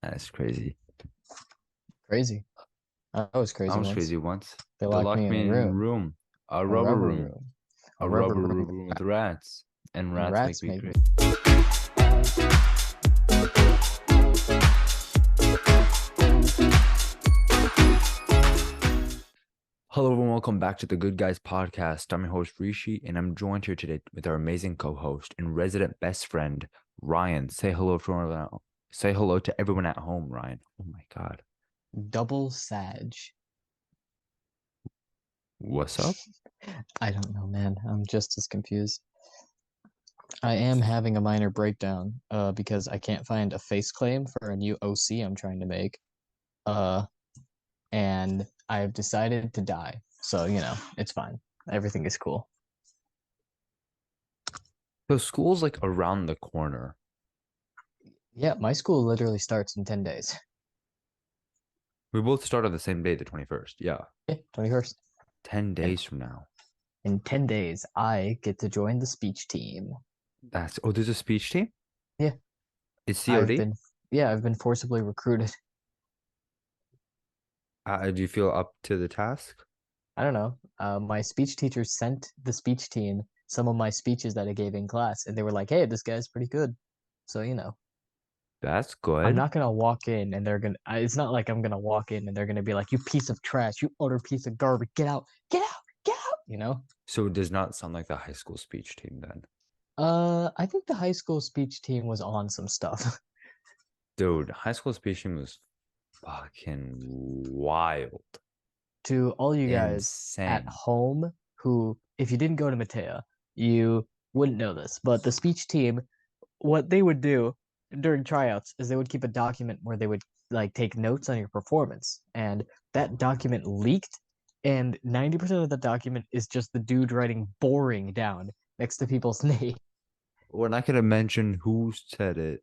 That's crazy. Crazy. I was I crazy was once. crazy once. They They locked me locked in me a in a room, room, a a rubber rubber room, room, a a rubber rubber room, room with rats, and and rats make rats me make me. crazy. Hello, everyone. Welcome back to the Good Guys Podcast. I'm your host, Rishi, and I'm joined here today with our amazing co-host and resident best friend, Ryan. Say hello to everyone. Say hello to everyone at home, Ryan. Oh my God. Double Sag. What's up? I don't know, man. I'm just as confused. I am having a minor breakdown, because I can't find a face claim for a new OC I'm trying to make. Uh, and I've decided to die. So, it's fine. Everything is cool. So school's like around the corner. Yeah, my school literally starts in 10 days. We both start on the same day, the 21st. Yeah. Yeah, 21st. 10 And days from now. in 10 days, I get to join the speech team. There's a speech team? Yeah, It's I've COD? been, yeah, I've been forcibly recruited. Do you feel up to the task? I don't know. My speech teacher sent the speech team some of my speeches that I gave in class, and they were like, "Hey, this guy's pretty good." So, That's I'm good. not gonna walk in and they're gonna. It's not like I'm gonna walk in and they're gonna be like, "You piece of trash, you utter piece of garbage, get out, get out, get out." So it does not sound like the high school speech team then. I think the high school speech team was on some stuff. Dude, high school speech team was fucking wild. To all you guys at Insane. home who, if you didn't go to Matea, you wouldn't know this, but the speech team, what they would do during tryouts is they would keep a document where they would like take notes on your performance, and that document leaked, and 90% of the document is just the dude writing boring down next to people's name. We're not gonna mention who said it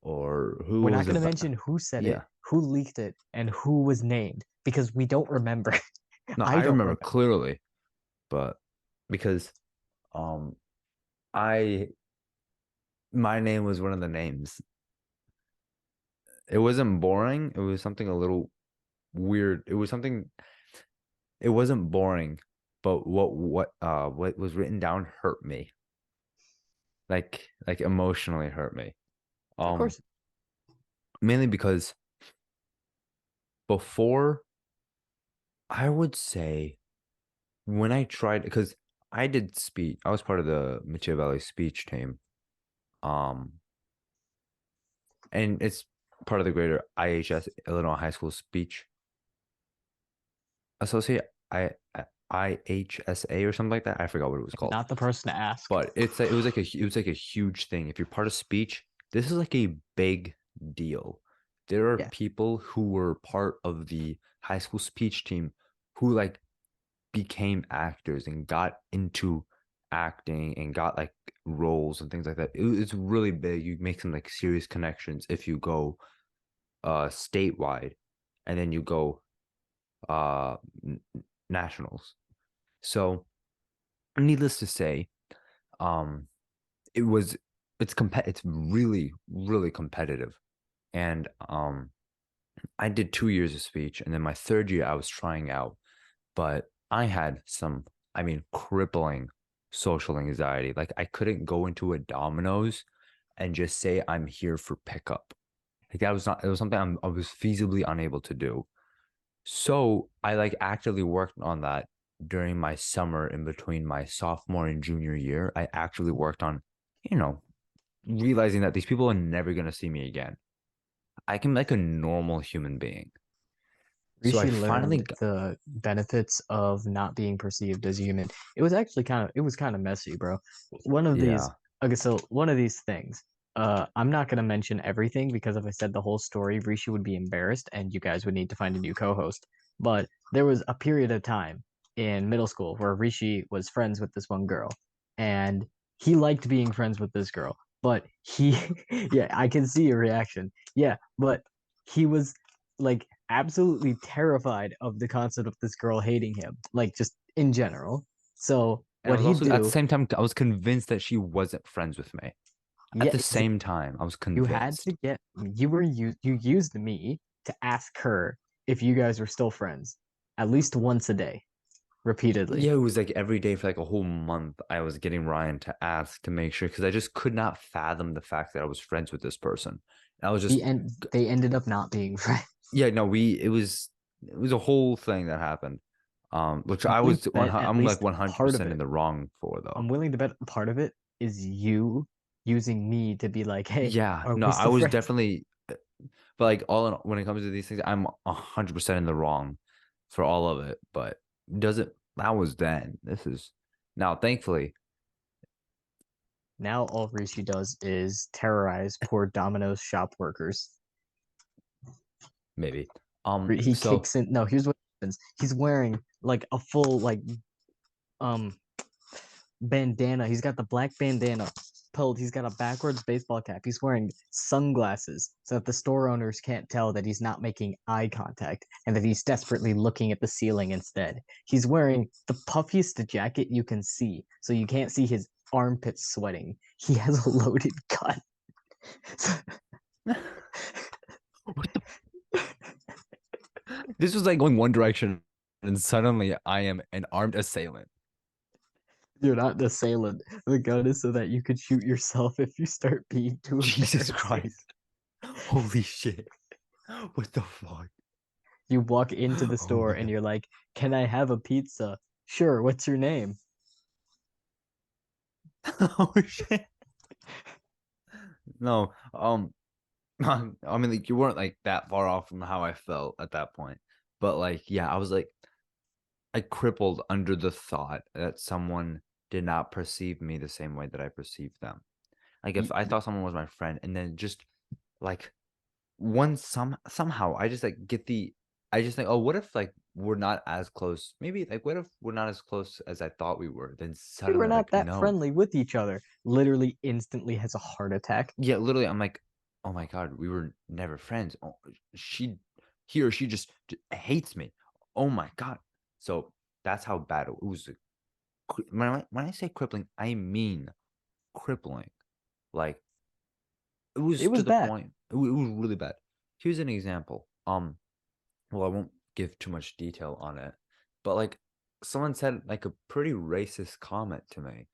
or who We're not was going to about. mention who said it, Yeah. who leaked it, and who was named because we don't remember. No, I I don't remember remember. clearly, but because um I my name was one of the names. It wasn't boring. It was something a little weird. It wasn't boring, but what was written down hurt me. Like emotionally hurt me. Of Um course. Mainly because before I would say when I tried because I did speech, I was part of the Mitchell Valley speech team. Um and it's part of the greater IHS Illinois High School Speech Associate IHSA or something like that. I forgot what it was called. Not the person to ask. But it was like a huge thing. If you're part of speech, this is like a big deal. There are Yeah. people who were part of the high school speech team who like became actors and got into acting and got like roles and things like that. It's really big. You make some like serious connections if you go statewide and then you go uh nationals. So needless to say, um it was it's really really competitive. And I did 2 years of speech, and then my third year I was trying out, but I had some, I mean, crippling social anxiety. Like I couldn't go into a Domino's and just say I'm here for pickup. Like that was not, it was something I was feasibly unable to do. So I like actively worked on that during my summer in between my sophomore and junior year. I actually worked on, you know, realizing that these people are never going to see me again. I can be like a normal human being. So I Rishi finally learned got, the benefits of not being perceived as human. It was kind of messy, bro. One of these, yeah, okay, so one of these things, I'm not gonna mention everything because if I said the whole story, Rishi would be embarrassed and you guys would need to find a new co-host. But there was a period of time in middle school where Rishi was friends with this one girl, and he liked being friends with this girl, but yeah, I can see your reaction. Yeah, but he was like absolutely terrified of the concept of this girl hating him, like just in general. So and I what was he'd also at the do, same time I was convinced that she wasn't friends with me. At Yeah, the same time, I was you had convinced. to get you used me to ask her if you guys were still friends at least once a day, repeatedly. Yeah, it was like every day for like a whole month. I was getting Ryan to ask to make sure because I just could not fathom the fact that I was friends with this person. And I was just, They ended up not being friends. yeah, no, it was a whole thing that happened. Which I'm I willing was to bet at I'm like least part of 100% in it. the wrong for I'm though. willing to bet part of it is you using me to be like, hey, Yeah, are no, we I still was friends? definitely, but like all in, when it comes to these things, I'm 100% in the wrong for all of it. But doesn't that was then. This is now, thankfully, Now all Rishi does is terrorize poor Domino's shop workers. maybe. He So kicks in. No, here's what happens. He's wearing like a full um bandana. He's got the black bandana pulled. He's got a backwards baseball cap. He's wearing sunglasses so that the store owners can't tell that he's not making eye contact and that he's desperately looking at the ceiling instead. He's wearing the puffiest jacket you can see, so you can't see his armpits sweating. He has a loaded gun. what the this was like going one direction, and suddenly I am an armed assailant. You're not an assailant. The gun is so that you could shoot yourself if you start being too Jesus embarrassing. Christ. Holy shit. What the fuck? You walk into the Oh store my and god. you're like, "Can I have a pizza?" Sure, what's your name? Oh shit. No. I mean like you weren't like that far off from how I felt at that point. But like, yeah, I was like I crippled under the thought that someone did not perceive me the same way that I perceived them. Like if I thought someone was my friend and then just like somehow I just like get the I just think, oh, what if like we're not as close? Maybe like what if we're not as close as I thought we were? Then We were suddenly not like that no. friendly with each other. Literally instantly has a heart attack. Yeah, literally I'm like, oh my God, we were never friends. Oh, he or she just hates me. Oh my God. So that's how bad it was. When I say crippling, I mean crippling. Like it It was to was the bad. point. It was really bad. Here's an example. Well, I won't give too much detail on it, but like someone said like a pretty racist comment to me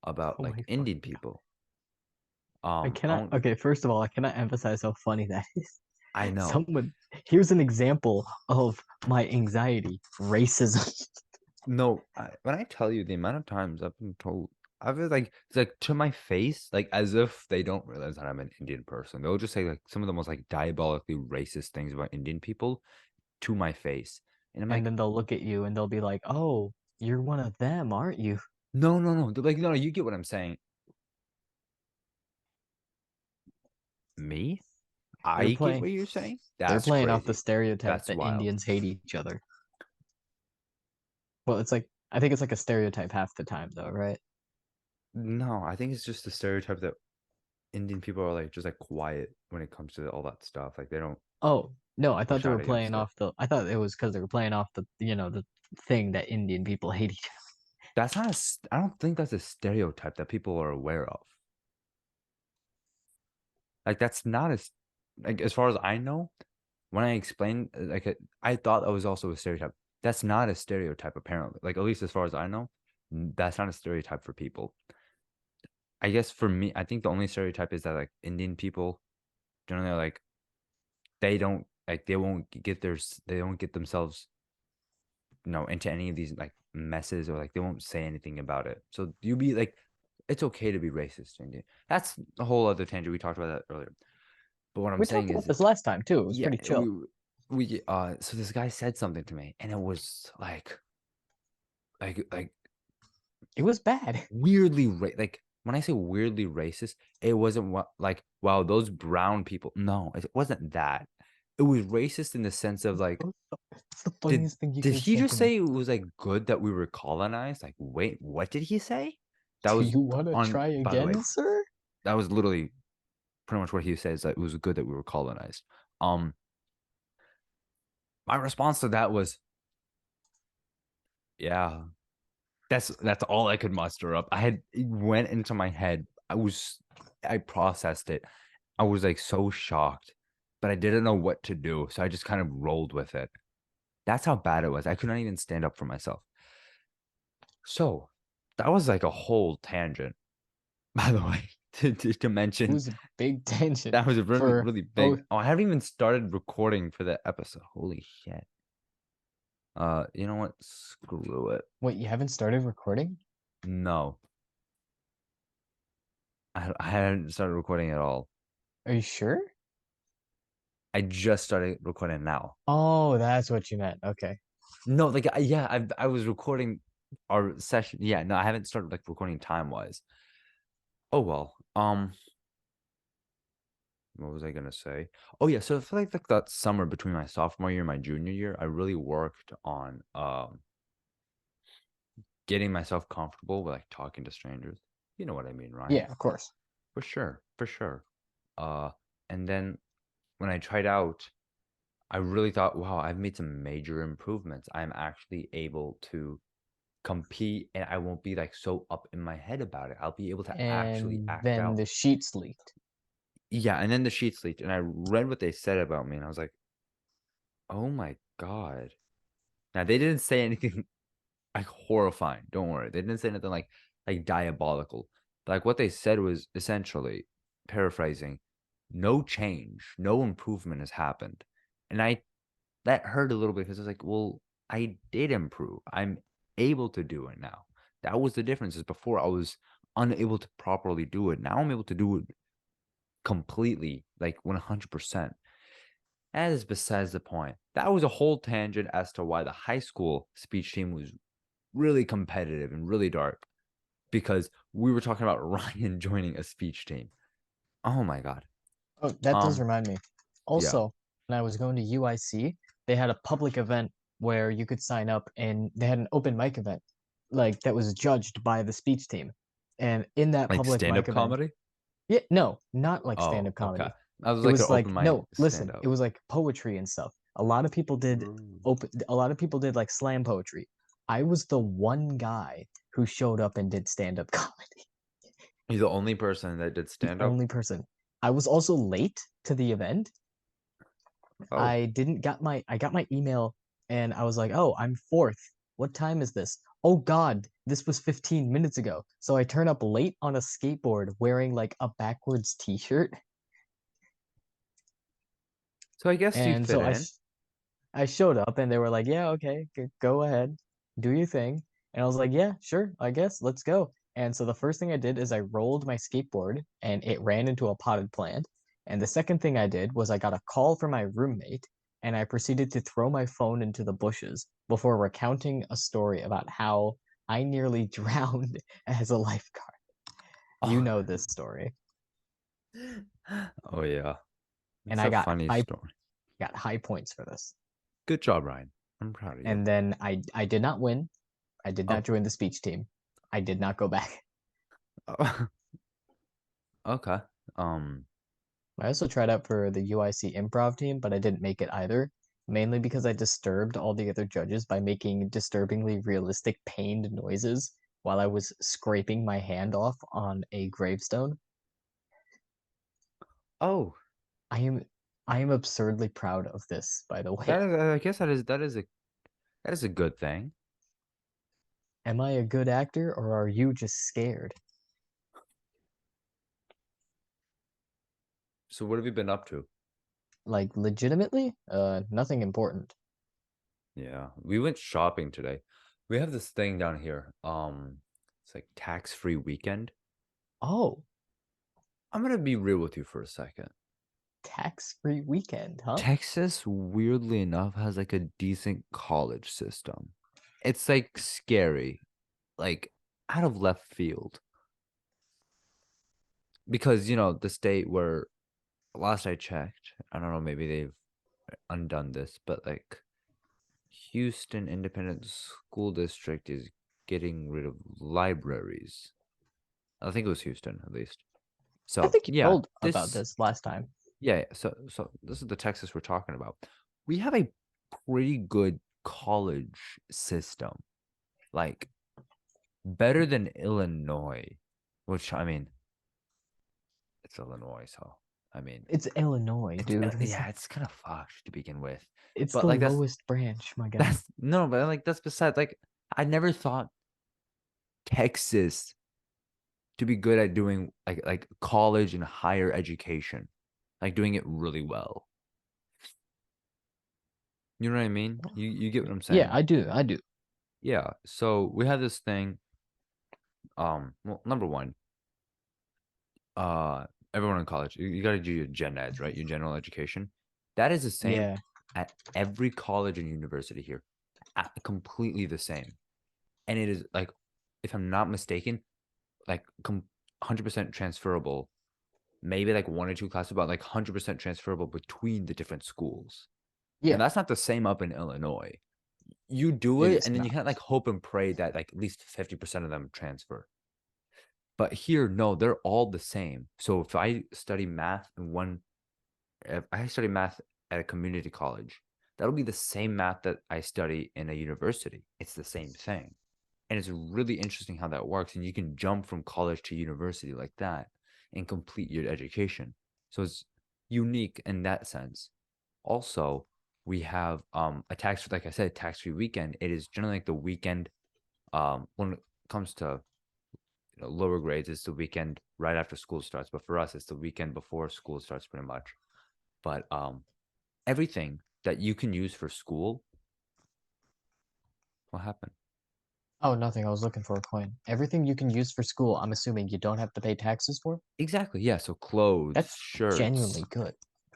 about Oh like my Indian fucking god. people. I I cannot, won't. okay, first of all, I cannot emphasize how funny that is. I know. Someone, here's an example of my anxiety racism. No, when I tell you the amount of times I've been told, I've been like it's like to my face, like as if they don't realize that I'm an Indian person. They'll just say like some of the most like diabolically racist things about Indian people to my face, and I'm And like, then they'll look at you and they'll be like, oh, you're one of them, aren't you? no, no, no. They're like, no, no, you get what I'm saying. Me? They're I get playing what you're saying. they're That's playing off the crazy. stereotype That's that wild. Indians hate each other. Well, it's like I think it's like a stereotype half the time though, right? No, I think it's just the stereotype that Indian people are like just like quiet when it comes to all that stuff. Like they don't Oh, no, I thought push they out were playing against it. off the I thought it was because they were playing off the thing that Indian people hate each other. That's not I don't think that's a stereotype that people are aware of. Like that's not as like as far as I know, when I explained I thought that was also a stereotype. That's not a stereotype apparently. Like at least as far as I know, that's not a stereotype for people. I guess for me, I think the only stereotype is that like Indian people generally are like they don't like they don't get themselves into any of these like messes or like they won't say anything about it. So you be like, it's okay to be racist to Indian. That's a whole other tangent. We talked about that earlier. But what I'm We saying talked about is, this last time too. It was yeah, pretty chill. we so this guy said something to me and it was like It was bad. weirdly like when I say weirdly racist, it wasn't what like wow those brown people. No, it wasn't that. It was racist in the sense of like It's the did funniest thing you did could have he said just to me. say it was like good that we were colonized? Like wait, what did he say? That Do was you want to on try by the again, way, sir? that was literally pretty much what he says that it was good that we were colonized. Um my response to that was yeah. That's all I could muster up. I had it went into my head. I was I processed it, I was like so shocked, but I didn't know what to do. So I just kind of rolled with it. That's how bad it was. I could not even stand up for myself. So that was like a whole tangent, by the way, to It mention was a big tangent that was a really, for really oh big. Oh, I haven't even started recording for the episode. Holy shit. You know what? Screw it. wait, you haven't started recording? No, I hadn't started recording at all. Are you sure? I just started recording now. Oh, that's what you meant. Okay. No, like yeah, I was recording our session. Yeah, no, I haven't started like recording time wise. Oh well. What was I gonna say? Oh yeah, so I feel like that summer between my sophomore year and my junior year, I really worked on getting myself comfortable with like talking to strangers. You know what I mean, Ryan? Yeah, of course. For sure, for sure. Uh, and then when I tried out, I really thought, wow, I've made some major improvements. I'm actually able to compete and I won't be like so up in my head about it. I'll be able to actually And act then out. the sheets leaked. Yeah, and then the sheets leaked and I read what they said about me and I was like, "Oh my God." Now they didn't say anything like horrifying. Don't worry. They didn't say anything like diabolical. But, like what they said was essentially paraphrasing, no change, no improvement has happened. And I that hurt a little bit because I was like, well, I did improve. I'm able to do it now. That was the difference. Is before I was unable to properly do it. Now I'm able to do it completely, like 100%. That is besides the point. That was a whole tangent as to why the high school speech team was really competitive and really dark because we were talking about Ryan joining a speech team. Oh my God. Oh, that does Um, remind me. yeah. Also, when I was going to UIC, they had a public event where you could sign up and they had an open mic event, like that was judged by the speech team. And in that Like public mic stand-up event, comedy? yeah, no, not like Oh, stand-up okay. comedy. I was It like an was open like, mic no, listen, it stand-up. was like poetry and stuff. A lot of people did like slam poetry. I was the one guy who showed up and did stand-up comedy. You're the only person that did The stand-up? only person. I was also late to the event. Oh. I got my email and I was like, "Oh, I'm fourth. What time is this?" Oh God, this was 15 minutes ago. So I turn up late on a skateboard wearing like a backwards t-shirt. So I guess you And fit so in. I showed up and they were like, "Yeah, okay, go ahead. Do your thing." And I was like, "Yeah, sure. I guess. Let's go." And so the first thing I did is I rolled my skateboard and it ran into a potted plant. And the second thing I did was I got a call from my roommate and I proceeded to throw my phone into the bushes before recounting a story about how I nearly drowned as a lifeguard. You Oh, know this story. oh yeah. And It's a funny I story. got high points for this. Good job, Ryan. I'm proud of you. And then I did not win. I did not Oh, join the speech team. I did not go back. okay. Um, I also tried out for the UIC improv team, but I didn't make it either, mainly because I disturbed all the other judges by making disturbingly realistic pained noises while I was scraping my hand off on a gravestone. oh, I am I am absurdly proud of this, by the that way. is, I guess that is a good thing. Am I a good actor or are you just scared? So what have you been up to? Like legitimately? Nothing important. Yeah, we went shopping today. We have this thing down here. It's like tax-free weekend. Oh, I'm gonna be real with you for a second. tax-free weekend, huh? Texas, weirdly enough, has like a decent college system. It's like scary, like out of left field. Because, the state where last I checked, I don't know, maybe they've undone this, but like Houston Independent School District is getting rid of libraries. I think it was Houston at least. I So think you yeah, told about this last time. so this is the Texas we're talking about. We have a pretty good college system, like better than Illinois, which I mean, it's Illinois, so I mean, It's Illinois, dude. yeah, it's kind of fucked to begin with. It's But the like lowest branch, my guy. that's no, but like that's besides. Like I never thought Texas to be good at doing like college and higher education, like doing it really well. You know what I mean? You get what I'm Yeah, saying? I do. I do. Yeah. So we have this thing. Well, number one, uh, everyone in college, you got to do your gen eds, right? Your general education. That is the same Yeah. at every college and university here, completely the same. And it is like, if I'm not mistaken, like 100% transferable. Maybe like one or two classes, but like 100% transferable between the different schools. And Yeah, that's not the same up in Illinois. You do it it, is and then you not. kind of like hope and pray that like at least 50% of them transfer. But here, no, they're all the same. So if I study math in one, if I study math at a community college, that'll be the same math that I study in a university. It's the same thing. And it's really interesting how that works. And you can jump from college to university like that and complete your education. So it's unique in that sense. Also, we have a tax, like I said, tax-free weekend. It is generally like the weekend when it comes to lower grades, it's the weekend right after school starts. But for us, it's the weekend before school starts pretty much. But everything that you can use for school, what happened? Oh, nothing. I was looking for a coin. Everything you can use for school, I'm assuming you don't have to pay taxes for? Exactly. Yeah. So clothes, That's genuinely shirts,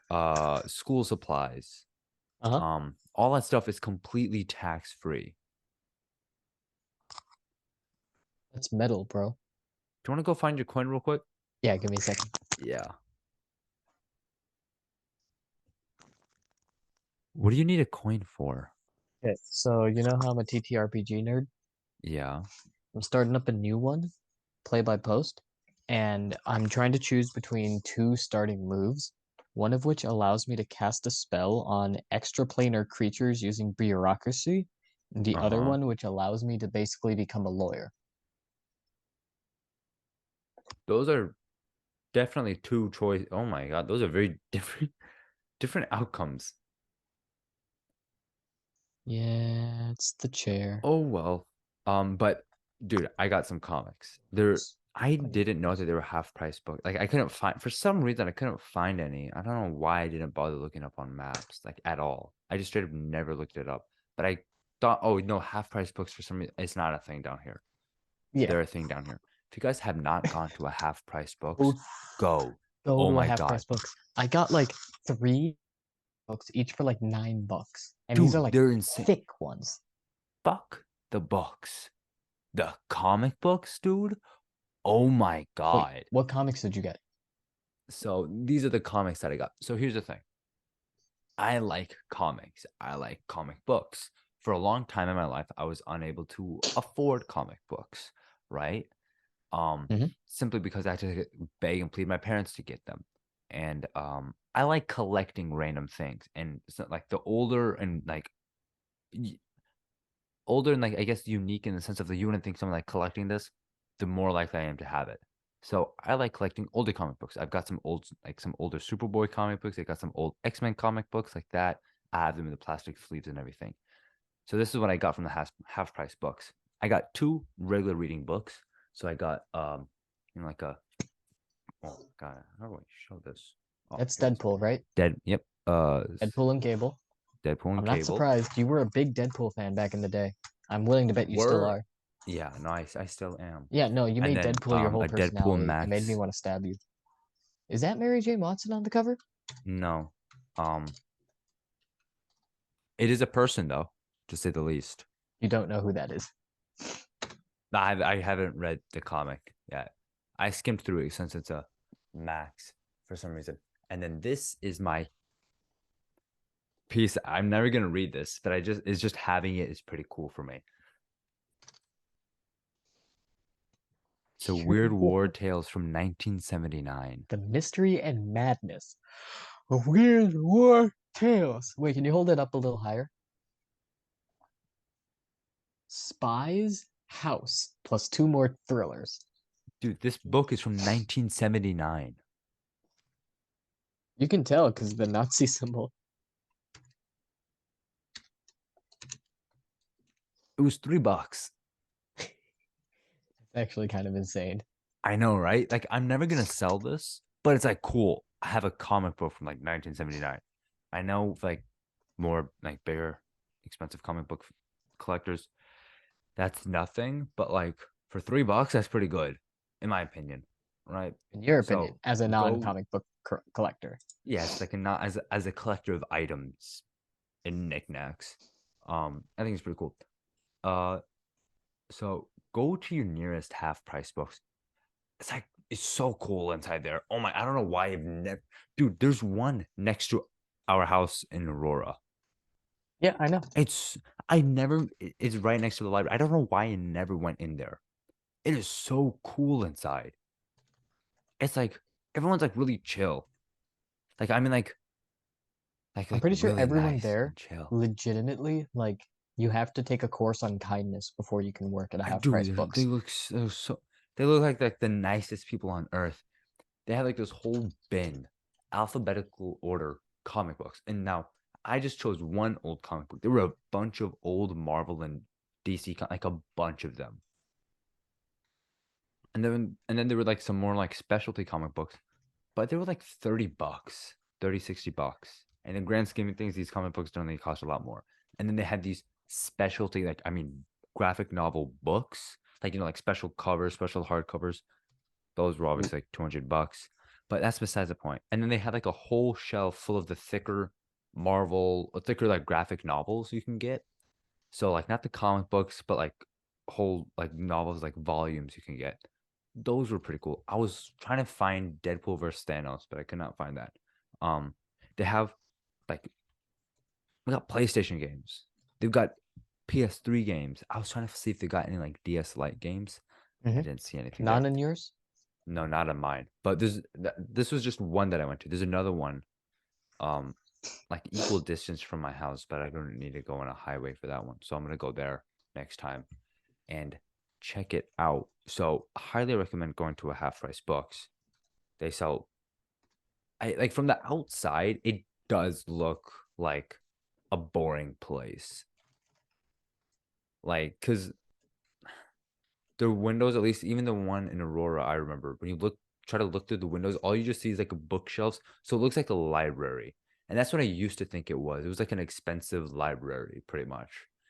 good. school supplies, Uh-huh. all that stuff is completely tax free. That's metal, bro. Do you want to go find your coin real quick? Yeah, give me a second. Yeah. What do you need a coin for? Okay, so you know how I'm a TTRPG nerd? Yeah. I'm starting up a new one, play by post, and I'm trying to choose between two starting moves, one of which allows me to cast a spell on extraplanar creatures using bureaucracy, and the other Uh-huh. one which allows me to basically become a lawyer. Those are definitely two choice. Oh my God, those are very different outcomes. Yeah, it's the chair. Oh well. But dude, I got some comics. I didn't know that they were half price books. Like I couldn't find for some reason I couldn't find any. I don't know why I didn't bother looking up on maps, like at all. I just straight up never looked it up. But I thought, oh no, half price books for some reason it's not a thing down here. Yeah, They're a thing down here. If you guys have not gone to a half price books, go go. go Oh to a my half God. price books. I got like three books, each for like $9, and these are Dude, like they're insane. thick ones. Fuck the books. The comic books, dude. Oh my Wait, God. what comics did you get? So these are the comics that I got. So here's the thing. I like comics. I like comic books. For a long time in my life, I was unable to afford comic books, right? Hmm. Simply because I had to beg and plead my parents to get them. And I like collecting random things. And it's not like the older and like older and like I guess unique in the sense of that you wouldn't think someone like collecting this, the more likely I am to have it. So I like collecting older comic books. I've got some old like some older Superboy comic books. I got some old X-Men comic books like that. I have them in the plastic sleeves and everything. So this is what I got from the half price books. I got two regular reading books. So I got like a oh god, how do I show this? Oh, That's here it is. Deadpool, right? Dead yep. Deadpool and Cable. Deadpool and I'm not Cable. surprised. You were a big Deadpool fan back in the day. I'm willing to bet you still Were are. yeah, nice. I still am. Yeah, no, you And made then Deadpool your whole a Deadpool personality. It made me Max. want to stab you. Is that Mary J. Watson on the cover? No. Um it is a person though, to say the least. You don't know who that is. I haven't read the comic yet. I skimmed through it since it's a Max for some reason. And then this is my piece. I'm never gonna read this, but I just it's just having it is pretty cool for me. So Weird War Tales from 1979. The Mystery and Madness of Weird War Tales. Wait, can you hold it up a little higher? Spy's House plus two more thrillers. Dude, this book is from 1979. You can tell because the Nazi symbol. It was $3. It's actually kind of insane. I know, right? Like I'm never gonna sell this, but it's like cool. I have a comic book from like 1979. I know like more like bigger, expensive comic book collectors, that's nothing, but like for $3, that's pretty good, in my opinion. Right. In your opinion, So as a go, non-comic book collector. yes, like a not as a collector of items and knickknacks. I think it's pretty cool. Uh so go to your nearest half price books. It's like it's so cool inside there. Oh my, I don't know why I've never, dude, there's one next to our house in Aurora. Yeah, I know. It's I never it's right next to the library. I don't know why I never went in there. It is so cool inside. It's like everyone's like really chill. Like I mean I'm pretty sure really everyone nice there and chill. legitimately like you have to take a course on kindness before you can work at a I half price do they books. look so they look like the nicest people on earth. They had like this whole bin, alphabetical order comic books. And now I just chose one old comic book. There were a bunch of old Marvel and DC, like a bunch of them. And then there were like some more like specialty comic books, but they were like $30, 30, $60. And in the grand scheme of things, these comic books don't really cost a lot more. And then they had these specialty, like, I mean, graphic novel books, like, like special covers, special hardcovers. Those were Ooh. obviously like $200, but that's besides the point. And then they had like a whole shelf full of the thicker thicker like graphic novels you can get. So like not the comic books, but like whole like novels, like volumes you can get. Those were pretty cool. I was trying to find Deadpool versus Thanos, but I could not find that. Um, they have like we got PlayStation games. They've got PS3 games. I was trying to see if they got any like DS Lite games. I Mm-hmm. didn't see anything Not there. in yours? No, not in mine. But this was just one that I went to. There's another one, um, like equal distance from my house, but I don't need to go on a highway for that one. So I'm gonna go there next time and check it out. So I highly recommend going to a half price books. They sell I like from the outside, it does look like a boring place. Like, cause the windows, at least even the one in Aurora, I remember when you try to look through the windows, all you just see is like a bookshelves. So it looks like a library. And that's what I used to think it was. It was like an expensive library, pretty much.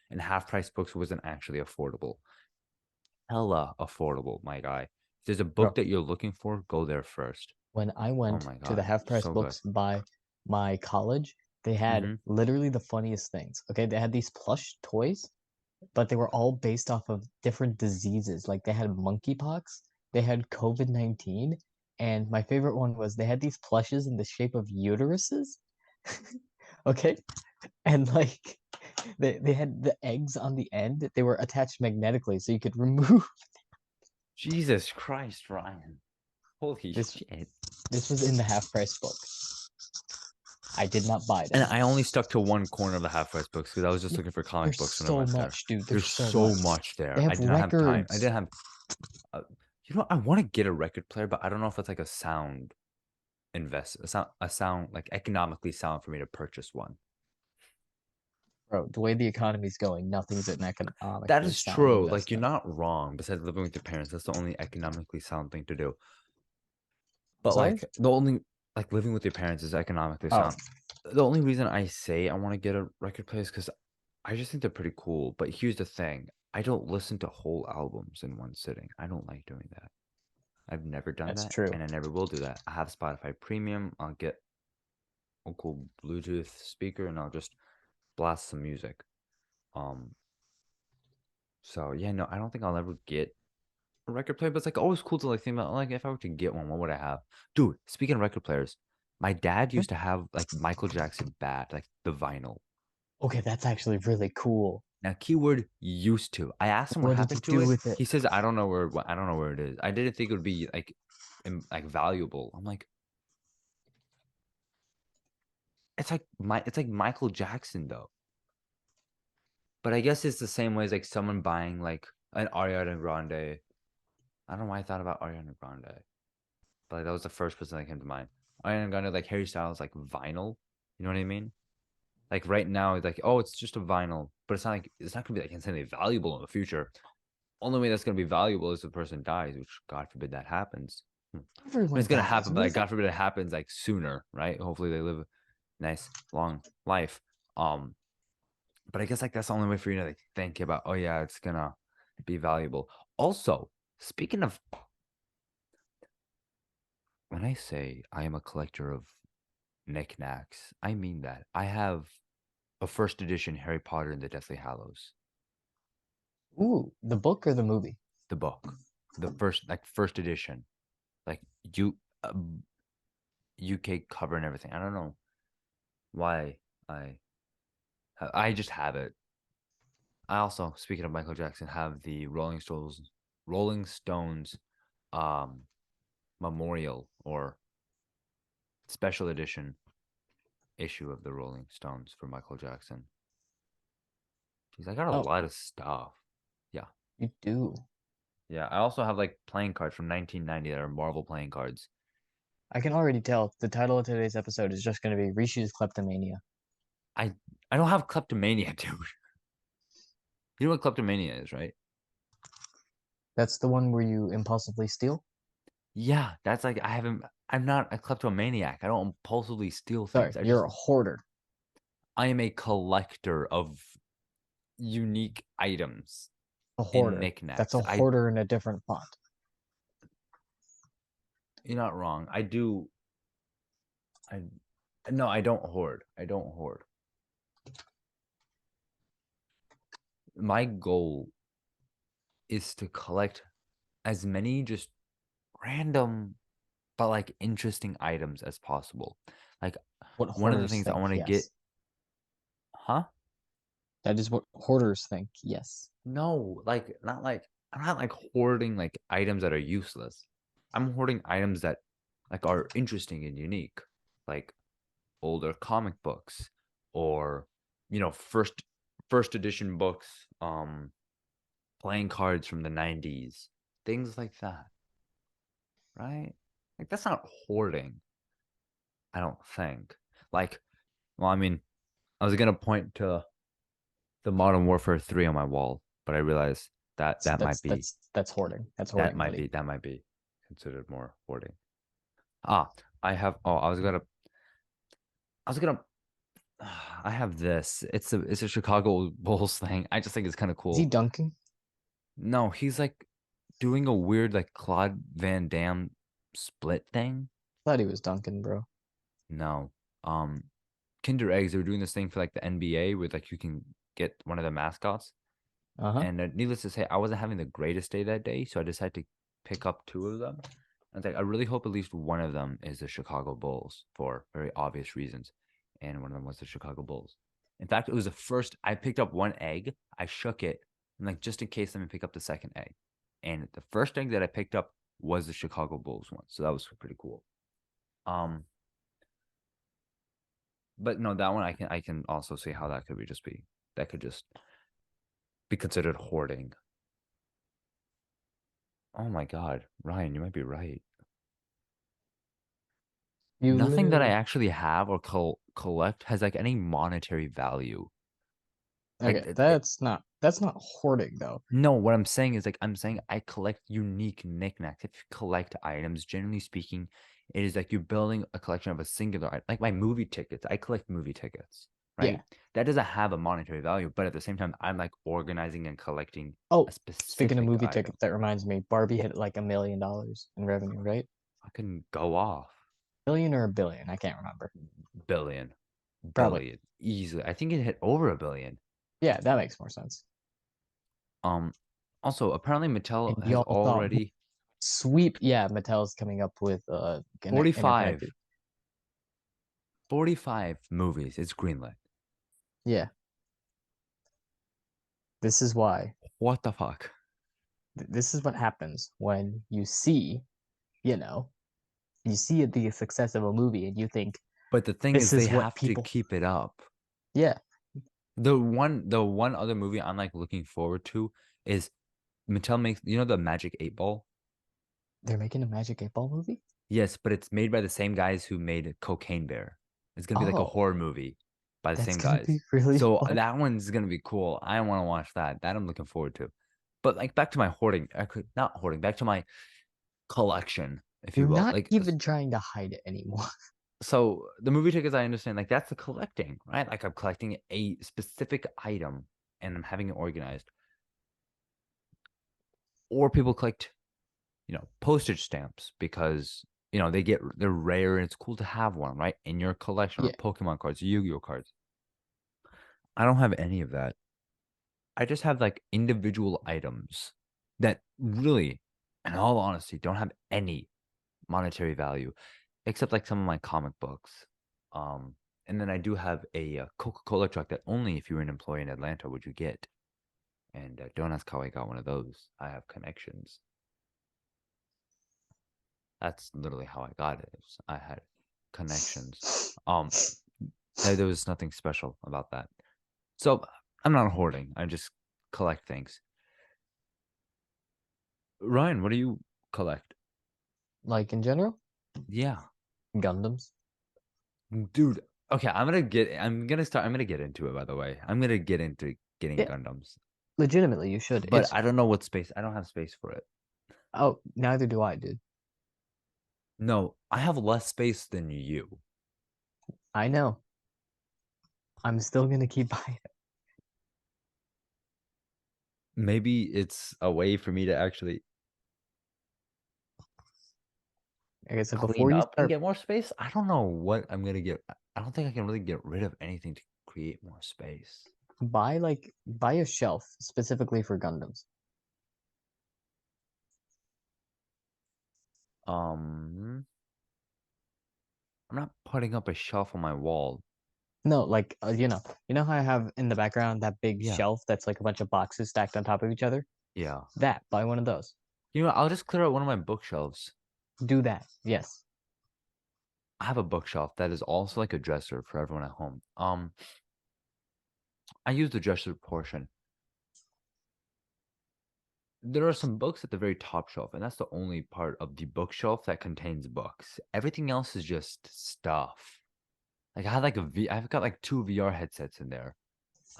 And half price books wasn't actually affordable. Hella affordable, my guy. If there's a book Bro, that you're looking for, go there first. when I Oh went my to the God. half price So good. books by my college, they had Mm-hmm. literally the funniest things. Okay, they had these plush toys, but they were all based off of different diseases. Like they had monkeypox, they had COVID-19, and my favorite one was they had these plushes in the shape of uteruses. Okay, and like they had the eggs on the end. They were attached magnetically, so you could remove. Jesus Christ, Ryan. Holy This shit. this was in the half price book. I did not buy And them. I only stuck to one corner of the half price books because I was just looking for comic There's books when I so went there. much, dude. There's There's so so much. much They there. I have did not have time. I records. didn't have, I want to get a record player, but I don't know if it's like a sound a sound like economically sound for me to purchase one. Bro, the way the economy's going, nothing's an That economically is sound true. Like you're investment. not wrong. Besides living with your parents, that's the only economically sound thing to do. I'm But sorry? like the only like living with your parents is economically Oh, sound. The only reason I say I want to get a record player is because I just think they're pretty cool. But here's the thing. I don't listen to whole albums in one sitting. I don't like doing that. I've never done that's that, true. and I never will do that. I have Spotify Premium. I'll get a cool Bluetooth speaker, and I'll just blast some music. Um, so yeah, no, I don't think I'll ever get a record player, but it's like always cool to like think about like if I were to get one, what would I have? Dude, speaking of record players, my dad Hmm? used to have like Michael Jackson Bad, like the vinyl. Okay, that's actually really cool. Now, keyword used to. I asked him what What did you happened to do it. with it? He says I don't know where it is. I didn't think it would be like valuable. I'm like, it's like Michael Jackson though. But I guess it's the same way as like someone buying like an Ariana Grande. I don't know why I thought about Ariana Grande, but like, that was the first person that came to mind. Ariana Grande, like Harry Styles, like vinyl. You know what I mean? Like right now, it's like, oh, it's just a vinyl, but it's not gonna be like insanely valuable in the future. Only way that's gonna be valuable is the person dies, which God forbid that happens. But Everyone it's gonna dies. happen, What but like, is that? God forbid it happens like sooner, right? Hopefully they live a nice long life. Um, but I guess like that's the only way for you to like think about, oh yeah, it's gonna be valuable. Also, speaking of, when I say I am a collector of knickknacks, I mean that. I have a first edition Harry Potter and the Deathly Hallows, Ooh, the book or the movie? the book, the first edition, like you uh, UK cover and everything. I don't know why I I just have it. I also, speaking of Michael Jackson, have the Rolling Stones um memorial or special edition issue of the Rolling Stones for Michael Jackson. Jeez, I got a Oh, lot of stuff. Yeah. you do. Yeah. I also have like playing cards from 1990 that are Marvel playing cards. I can already tell the title of today's episode is just going to be Rishi's Kleptomania. I I don't have kleptomania, dude. You know what kleptomania is, right? That's the one where you impulsively steal? Yeah, that's like I'm not a kleptomaniac. I don't impulsively steal Sorry, things. you're a hoarder. I am a collector of unique items A and hoarder. That's knickknacks. a hoarder in a different font. You're not wrong. I no, I don't hoard. I don't hoard. My goal is to collect as many just random but like interesting items as possible. Like What one of the hoarders things I think, want to get, yes. huh? That is what hoarders think, yes. No, like not like I'm not like hoarding like items that are useless. I'm hoarding items that like are interesting and unique, like older comic books or first edition books, playing cards from the 90s, things like that, right? Like that's not hoarding, I don't think. Like, well, I mean, I was gonna point to the Modern Warfare 3 on my wall, but I realized that That's that's that's that's hoarding. That's hoarding, buddy. that might be considered more hoarding. Ah, I have. Oh, I was gonna. I have this. It's a Chicago Bulls thing. I just think it's kind of Is he cool. dunking? No, he's like doing a weird like Claude Van Damme split thing. Thought he was dunking, bro. No, um, Kinder Eggs. They were doing this thing for like the NBA where like you can get one of the mascots. Uh-huh. And needless to say, I wasn't having the greatest day that day, so I decided to pick up two of them. I was like, I really hope at least one of them is the Chicago Bulls for very obvious reasons. And one of them was the Chicago Bulls. In fact, it was the first I picked up one egg, I shook it, and like just in case, let me pick up the second egg. And the first egg that I picked up was the Chicago Bulls one. So that was pretty cool. Um, but no, that one I can also see how that could just be considered hoarding. Oh my God, Ryan, you might be right. You Nothing that I literally. actually have or collect has like any monetary value. Like, Okay, that's not hoarding though. no, what I'm saying is like I'm saying I collect unique knickknacks. If you collect items, generally speaking, it is like you're building a collection of a singular item. Like my movie tickets, I collect movie tickets, Yeah. right? That doesn't have a monetary value, but at the same time, I'm like organizing and collecting a Oh, speaking of specific movie item. tickets, that reminds me, Barbie hit like $1 million in revenue, right? I can go off. Million or a billion? I can't remember. Billion, Probably. billion, easily. I think it hit over a billion. Yeah, that makes more sense. Um, Also, apparently And Mattel has y'all thought already sweep. Yeah, Mattel's coming up with an 45, interconnected. 45 movies. It's greenlit. Yeah, this is why. What the fuck? This is what happens when you see, you know, you see the success of a movie and you think But the thing this is, they is what have to people. keep it up. Yeah, The one other movie I'm like looking forward to is Mattel makes, the Magic 8 Ball? they're making a Magic 8 Ball movie. Yes, but it's made by the same guys who made Cocaine Bear. It's gonna be like a Oh, horror movie by the that's same gonna guys. be really So fun. that one's gonna be cool. I want to watch that. That I'm looking forward to. But like back to my hoarding, not hoarding, back to my collection, if You're you will. not Like even trying to hide it anymore. so the movie tickets, I understand, like that's the collecting, right? Like I'm collecting a specific item and I'm having it organized. Or people collect, postage stamps because they're rare and it's cool to have one, right? In your collection or Yeah. Pokemon cards, Yu-Gi-Oh cards. I don't have any of that. I just have like individual items that really, in all honesty, don't have any monetary value, except like some of my comic books. Um, and then I do have a, Coca-Cola truck that only if you're an employee in Atlanta would you get. And don't ask how I got one of those. I have connections. That's literally how I got it. I had connections. Um, there was nothing special about that. So I'm not hoarding. I just collect things. Ryan, what do you collect? Like in general, Yeah, Gundams. dude. Okay, I'm gonna get into it, by the way. I'm gonna get into getting Yeah, Gundams. legitimately, you should. But It's I don't know what space. I don't have space for it. oh, neither do I, dude. No, I have less space than you. I know. I'm still gonna keep buying it. Maybe it's a way for me to actually Like I said, clean before you up and start, get more space. I don't know what I'm gonna get. I don't think I can really get rid of anything to create more space. buy a shelf specifically for Gundams. Um, I'm not putting up a shelf on my wall. No, like you know how I have in the background that big Yeah, shelf that's like a bunch of boxes stacked on top of each other. yeah. That buy one of those. I'll just clear out one of my bookshelves. Do that. Yes. I have a bookshelf that is also like a dresser for everyone at home. I use the dresser portion. There are some books at the very top shelf, and that's the only part of the bookshelf that contains books. Everything else is just stuff. Like I've got like two VR headsets in there.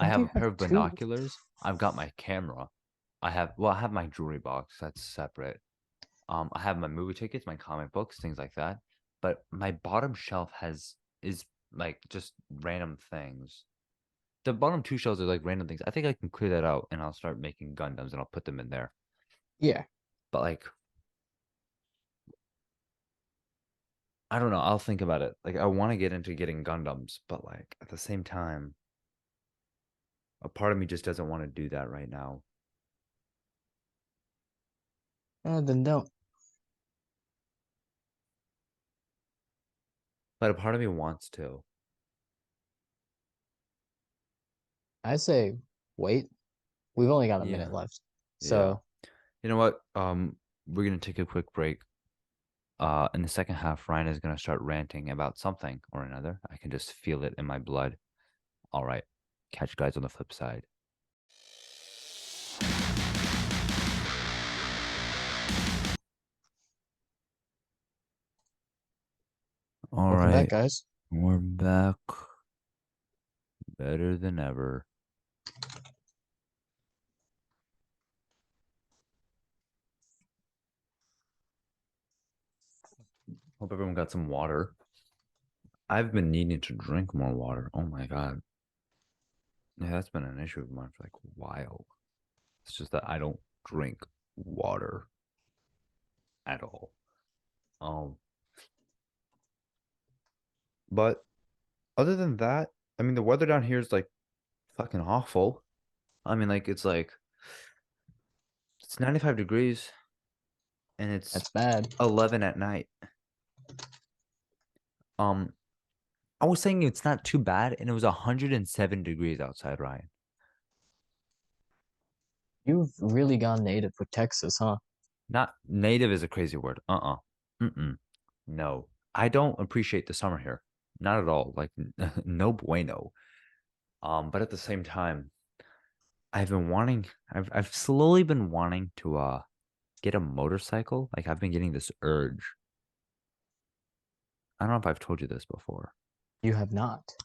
I Why do have you a pair have of two? binoculars. I've got my camera. I have my jewelry box. That's separate. I have my movie tickets, my comic books, things like that. But my bottom shelf is like just random things. The bottom two shelves are like random things. I think I can clear that out and I'll start making Gundams and I'll put them in there. Yeah. But like I don't know, I'll think about it. Like I want to get into getting Gundams, but like at the same time, a part of me just doesn't want to do that right now. Then don't. But a part of me wants to. I say wait. We've only got a minute Yeah. left. Yeah. So You know what? We're gonna take a quick break. In the second half, Ryan is gonna start ranting about something or another. I can just feel it in my blood. All right. Catch you guys on the flip side. All welcome back, right. guys. We're back better than ever. Hope everyone got some water. I've been needing to drink more water. Oh my God. Yeah, that's been an issue of mine for like a while. It's just that I don't drink water at all. Um, but other than that, I mean, the weather down here is like fucking awful. I mean, like it's 95 degrees and it's That's bad. 11 at night. Um, I was saying it's not too bad, and it was 107 degrees outside, Ryan. You've really gone native with Texas, huh? Not native is a crazy word. Mm-mm. No. I don't appreciate the summer here. Not at all. Like no bueno. But at the same time, I've slowly been wanting to get a motorcycle. Like I've been getting this urge. I don't know if I've told you this before. You have not.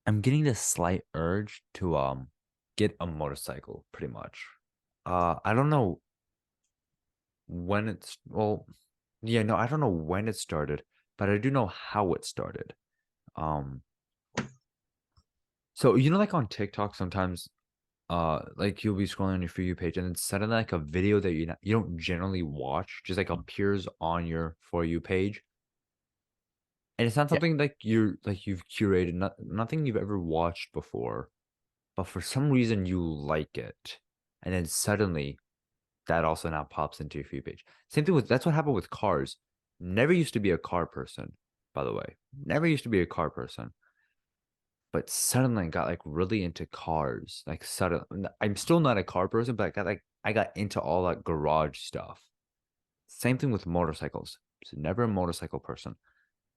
I'm getting this slight urge to get a motorcycle, pretty much. I don't know when it's well, yeah, no, I don't know when it started, but I do know how it started. Um, so like on TikTok sometimes like you'll be scrolling on your For You page and then suddenly like a video that you don't generally watch just like appears on your For You page. And it's not Yeah. something like you've curated, nothing you've ever watched before, but for some reason you like it. And then suddenly that also now pops into your For You page. Same thing with that's what happened with cars. Never used to be a car person, by the way. Never used to be a car person. But suddenly I got like really into cars. Like suddenly, I'm still not a car person, but I got into all that garage stuff. Same thing with motorcycles. So never a motorcycle person.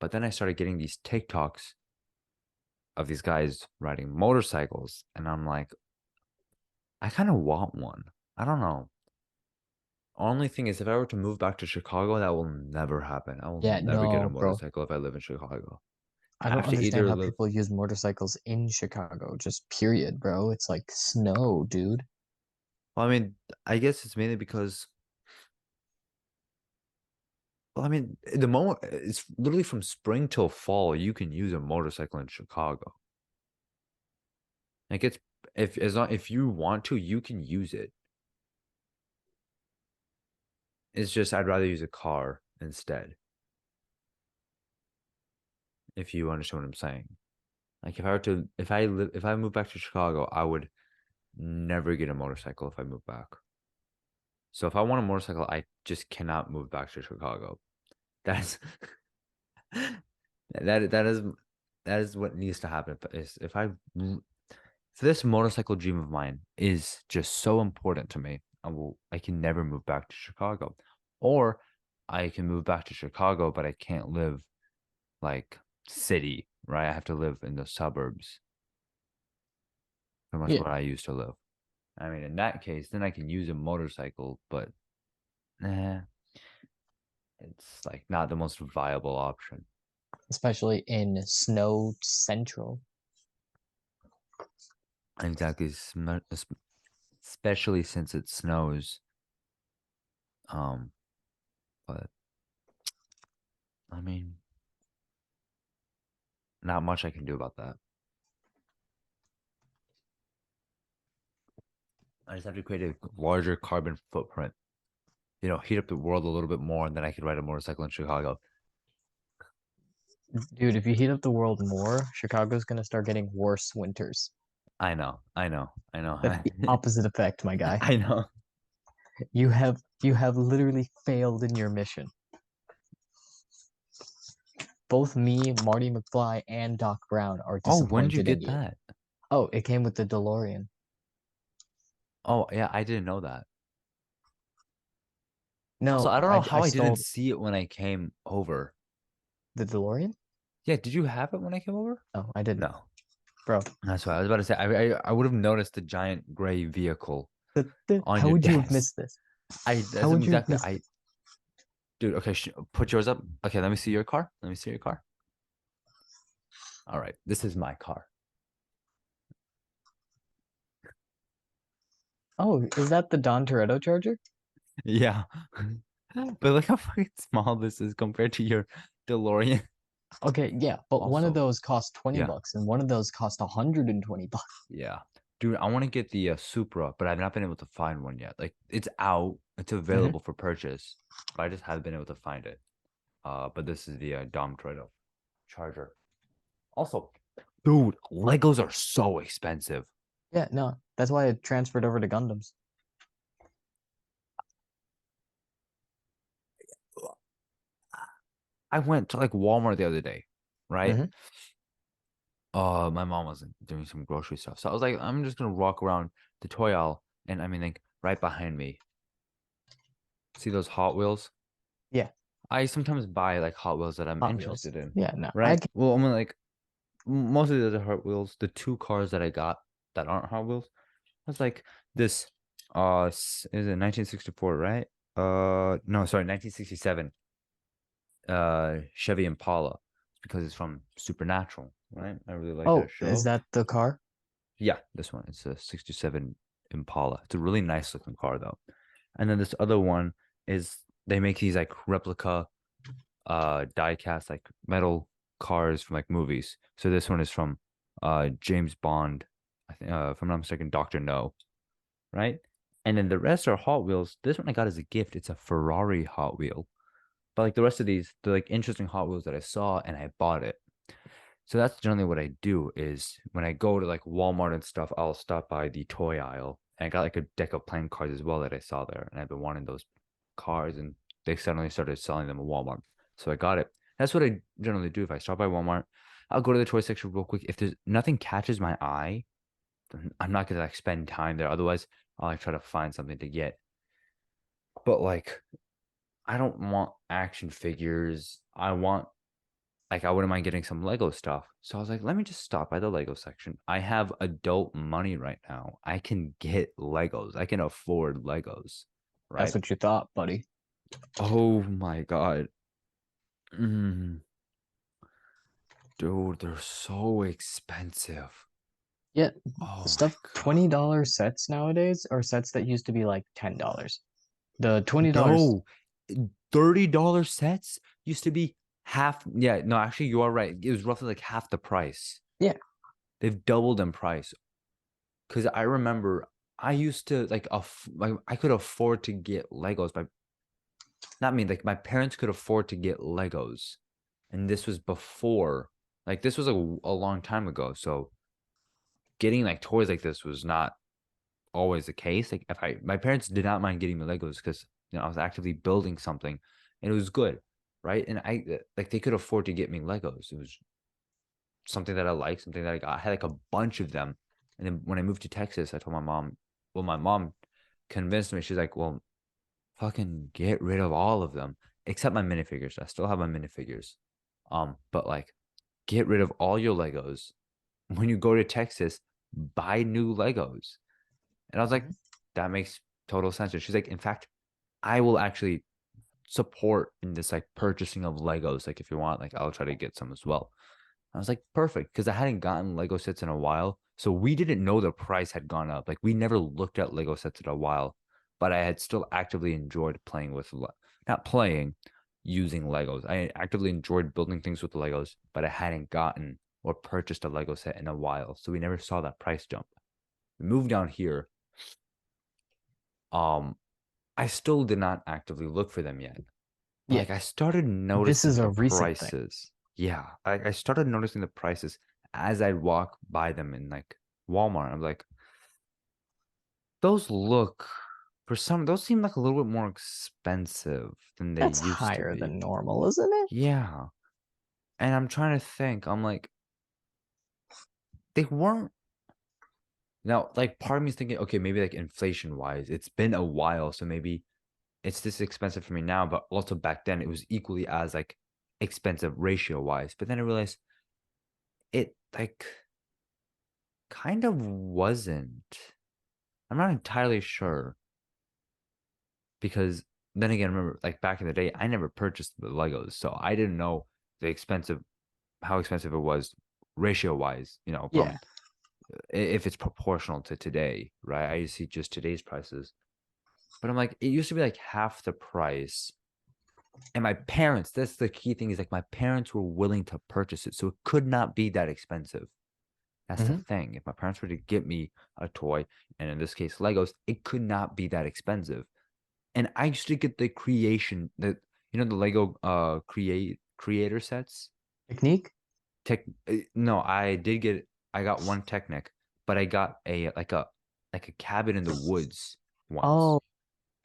But then I started getting these TikToks of these guys riding motorcycles, and I'm like, I kind of want one. I don't know. Only thing is, if I were to move back to Chicago, that will never happen. I will Yeah, never get a no, bro. motorcycle if I live in Chicago. I I don't have to understand either how live. people use motorcycles in Chicago. Just period, bro. It's like snow, dude. Well, I mean, I guess it's mainly because well, I mean, the moment it's literally from spring till fall, you can use a motorcycle in Chicago. Like it's if as long if you want to, you can use it. It's just I'd rather use a car instead, if you understand what I'm saying. Like if I were to if I move back to Chicago, I would never get a motorcycle if I move back. So if I want a motorcycle, I just cannot move back to Chicago. That's that that is that is what needs to happen. Is if I so this motorcycle dream of mine is just so important to me. I can never move back to Chicago. Or I can move back to Chicago, but I can't live like city, right? I have to live in the suburbs, pretty much Yeah, where I used to live. I mean, in that case, then I can use a motorcycle, but nah, it's like not the most viable option. especially in snow central. Exactly, especially since it snows. Um, but I mean, not much I can do about that. I just have to create a larger carbon footprint. Heat up the world a little bit more, and then I could ride a motorcycle in Chicago. Dude, if you heat up the world more, Chicago's gonna start getting worse winters. I know, I know, I That's know, the opposite effect, my guy. I know. You have literally failed in your mission. Both me, Marty McFly, and Doc Brown are Oh, when did you disappointed in get you. that? Oh, it came with the DeLorean. Oh, yeah, I didn't know that. Also, No, I don't know I how I didn't stole see it when I came over. the DeLorean? Yeah, did you have it when I came over? No, I didn't. No. Bro, That's what I was about to say. I would have noticed the giant gray vehicle on how your would you have desk. missed this? I How that's would you have exactly missed I this? dude. Okay, put yours up. Okay, let me see your car. Let me see your car. All right, this is my car. Oh, is that the Don Toretto Charger? Yeah, but look how fucking small this is compared to your DeLorean. Okay, yeah, but one of Also, those cost 20 yeah, bucks and one of those cost 120 bucks. yeah, dude. I want to get the Supra, but I've not been able to find one yet. Like it's out, it's Mhm. available for purchase, but I just haven't been able to find it. But this is the Dom Toretto Charger. Also, dude, Legos are so expensive. Yeah, no, that's why I transferred over to Gundams. I went to like Walmart the other day, right? Hmm. My mom was doing some grocery stuff. So I was like, I'm just gonna walk around the toy aisle, and I mean like right behind me. See those Hot Wheels? Yeah, I sometimes buy like Hot Wheels that I'm Hot Wheels. interested in, Yeah, no, I right? can. Well, I'm like mostly those are Hot Wheels. The two cars that I got that aren't Hot Wheels, was like this is it 1964, right? No, sorry, 1967. Chevy Impala because it's from Supernatural, right? I really like that Oh, is show. that the car? Yeah, this one. It's a 67 Impala. It's a really nice looking car though. And then this other one is they make these like replica die cast like metal cars from like movies. So this one is from James Bond, I think if I'm not mistaken, Doctor No, right? And then the rest are Hot Wheels. This one I got as a gift. It's a Ferrari Hot Wheel. But like the rest of these, they're like interesting Hot Wheels that I saw and I bought it. So that's generally what I do is when I go to like Walmart and stuff, I'll stop by the toy aisle. And I got like a deck of playing cards as well that I saw there. And I've been wanting those cards and they suddenly started selling them at Walmart. So I got it. That's what I generally do. If I stop by Walmart, I'll go to the toy section real quick. If there's nothing catches my eye, then I'm not gonna like spend time there. Otherwise, I'll like try to find something to get. But like I don't want action figures. I wouldn't mind getting some Lego stuff. So I was like, let me just stop by the Lego section. I have adult money right now. I can get Legos. I can afford Legos, That's right? what you thought, buddy. Oh my God. Mm, dude, they're so expensive. Yeah, Oh my stuff God. $20 sets nowadays are sets that used to be like $10. The $20, No, $30 sets used to be half. Yeah, no, actually, you are right. It was roughly like half the price. yeah, They've doubled in price. Because I remember I used to like I could afford to get Legos. My not me, like my parents could afford to get Legos, and this was before. Like this was a long time ago. So getting like toys like this was not always the case. Like if I my parents did not mind getting me Legos because I was actively building something, and it was good, right? And I like they could afford to get me Legos. It was something that I like, something that I got. I had like a bunch of them. And then when I moved to Texas, I told my mom, well, my mom convinced me. She's like, well, fucking get rid of all of them except my minifigures. I still have my minifigures. But like get rid of all your Legos. When you go to Texas, buy new Legos. And I was like, mhm, that makes total sense. And she's like, in fact, I will actually support in this like purchasing of Legos. Like if you want, like I'll try to get some as well. I was like, perfect, because I hadn't gotten Lego sets in a while. So we didn't know the price had gone up. Like we never looked at Lego sets in a while, but I had still actively enjoyed playing with, not playing, using Legos. I actively enjoyed building things with Legos, but I hadn't gotten or purchased a Lego set in a while. So we never saw that price jump. We moved down here. Um, I still did not actively look for them yet. But yeah. like I started This is noticing a the recent thing. prices. Yeah, I started noticing the prices as I'd walk by them in like Walmart. I'm like, those look for some, those seem like a little bit more expensive than they That's used to higher be. than normal, isn't it? Yeah. And I'm trying to think, I'm like, they weren't now, like part of me is thinking, okay, maybe like inflation wise, it's been a while, so maybe it's this expensive for me now, but also back then it was equally as like expensive ratio wise. But then I realized it like kind of wasn't. I'm not entirely sure because then again, remember like back in the day, I never purchased the Legos, so I didn't know the expensive how expensive it was ratio wise, Yeah. from if it's proportional to today, right? I see just today's prices. But I'm like, it used to be like half the price. And my parents, that's the key thing, is like my parents were willing to purchase it. So it could not be that expensive. That's the Hmm. thing. If my parents were to get me a toy, and in this case Legos, it could not be that expensive. And I used to get the creation, the Lego creator sets. Technique? Tech no, I got one Technic, but I got a like a cabin in the woods once. Oh,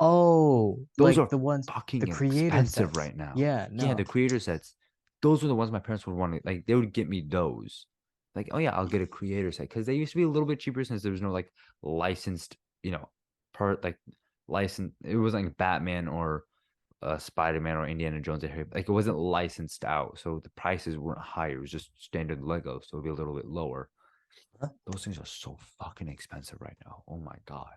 oh, Those like are the ones, the fucking creator expensive sets. right now. Yeah, Yeah, no. the creator sets. Those were the ones my parents would want to like. They would get me those. Like, oh yeah, I'll get a creator set because they used to be a little bit cheaper since there was no like licensed, part like licensed. It wasn't like Batman or Spider-Man or Indiana Jones. Like it wasn't licensed out, so the prices weren't higher. It was just standard Lego, so it'd be a little bit lower. Huh? Those things are so fucking expensive right now. Oh my God.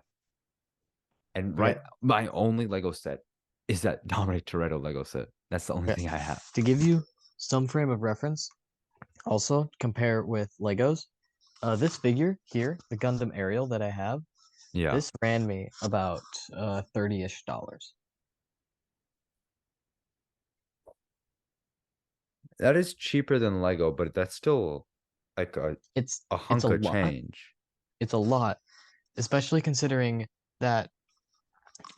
And Yeah. right, my only Lego set. is that Dominic Toretto Lego set. That's the only Okay. thing I have. To give you some frame of reference, also compare with Legos. This figure here, the Gundam Ariel that I have, Yeah. this ran me about 30-ish dollars. That is cheaper than Lego, but that's still like a It's a hunk of lot. change. It's a lot, especially considering that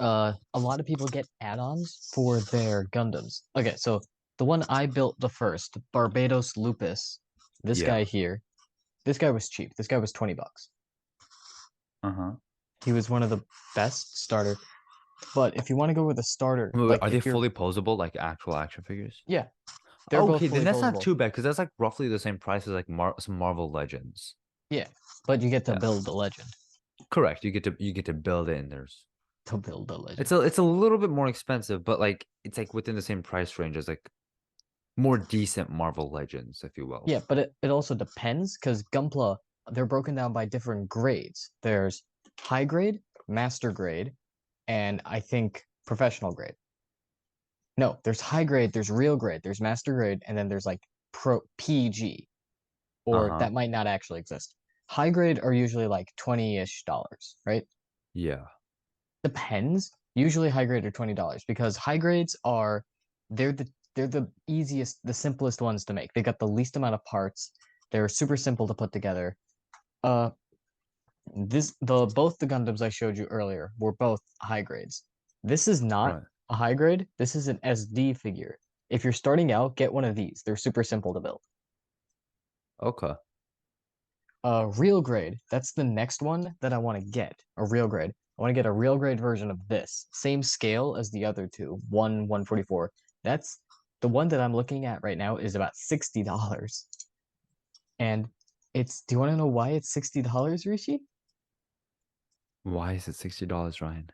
a lot of people get add-ons for their Gundams. Okay, so the one I built the first, Barbados Lupus, this Yeah. guy here, this guy was cheap. This guy was $20. Uh-huh. He was one of the best starter. But if you want to go with a starter, Wait, like are they if you're, fully posable, like actual action figures? yeah, they're both Okay, then fully that's not posable. too bad because that's like roughly the same price as like some Marvel Legends. Yeah, but you get to Yeah, build the legend. correct. You get to build it, and there's To build the it's legend. a little bit more expensive, but like it's like within the same price range as like more decent Marvel Legends, if you will. Yeah, but it also depends because Gunpla, they're broken down by different grades. There's high grade, master grade, and I think professional grade. No, there's high grade, there's real grade, there's master grade, and then there's like pro PG, or Uh-huh. that might not actually exist. High grade are usually like 20-ish dollars, right? Yeah. Depends. Usually high grade are $20 because high grades are they're the easiest, the simplest ones to make. They got the least amount of parts. They're super simple to put together. Uh the both the Gundams I showed you earlier were both high grades. This is not Right. a high grade. This is an SD figure. If you're starting out, get one of these. They're super simple to build. Okay. Real grade. That's the next one that I want to get. A real grade. I want to get a real grade version of this. Same scale as the other two. 144. That's the one that I'm looking at right now is about $60. And do you want to know why it's $60, Rishi? Why is it $60, Ryan?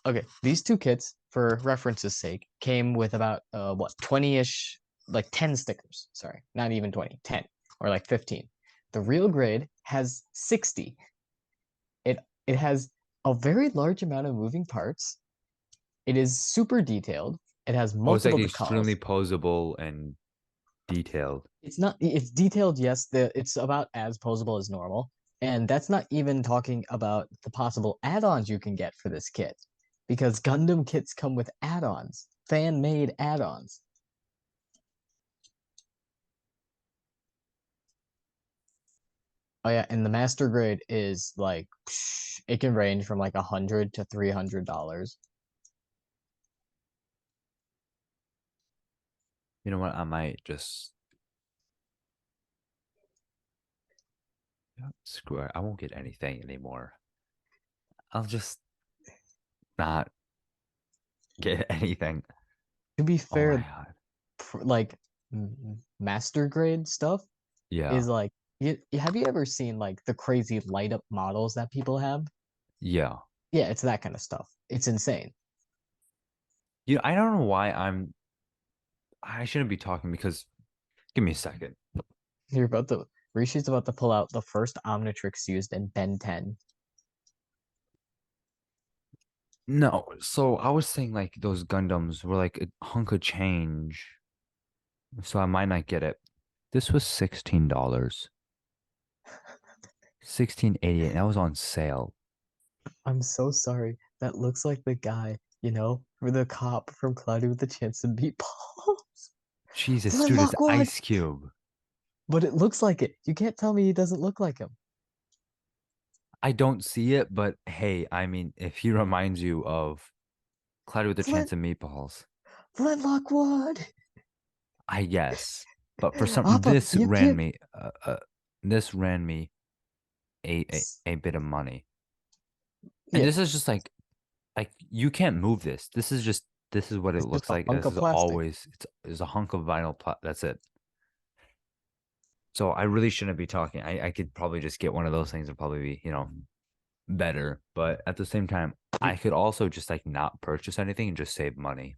Okay, these two kits, for reference's sake, came with about what 20-ish, like 10 stickers. Sorry, not even 20, 10 or like 15. The real grade has 60. It has a very large amount of moving parts. It is super detailed. It has Oh, it's like multiple extremely decals. posable and detailed. It's detailed, yes, it's about as posable as normal. And that's not even talking about the possible add-ons you can get for this kit. Because Gundam kits come with add-ons, fan-made add-ons. Oh yeah, and the master grade is like it can range from like 100 to $300. You know what? I might just screw it. I won't get anything anymore. I'll just not get anything. To be Oh my fair, God. like master grade stuff Yeah. is like have you ever seen like the crazy light up models that people have? Yeah. Yeah, it's that kind of stuff. It's insane. I don't know why I shouldn't be talking because give me a second. You're about to Rishi's about to pull out the first Omnitrix used in Ben 10. No, so I was saying like those Gundams were like a hunk of change. So I might not get it. This was $16. 1688. And that was on sale. I'm so sorry. That looks like the guy, for the cop from Cloudy with a Chance of Meatballs. Jesus, dude, it's Flintlock one. Ice Cube. But it looks like it. You can't tell me he doesn't look like him. I don't see it, but hey, I mean, if he reminds you of Cloudy with a Chance Flint of Meatballs, Flintlock one. I guess. But for some, Appa, yip yip. this ran me a bit of money. And Yeah, this is just like you can't move this. This is what it it's just looks a like. hunk This of is plastic. always it's a hunk of vinyl that's it. So I really shouldn't be talking. I could probably just get one of those things and probably be, better. But at the same time, You, I could also just like not purchase anything and just save money.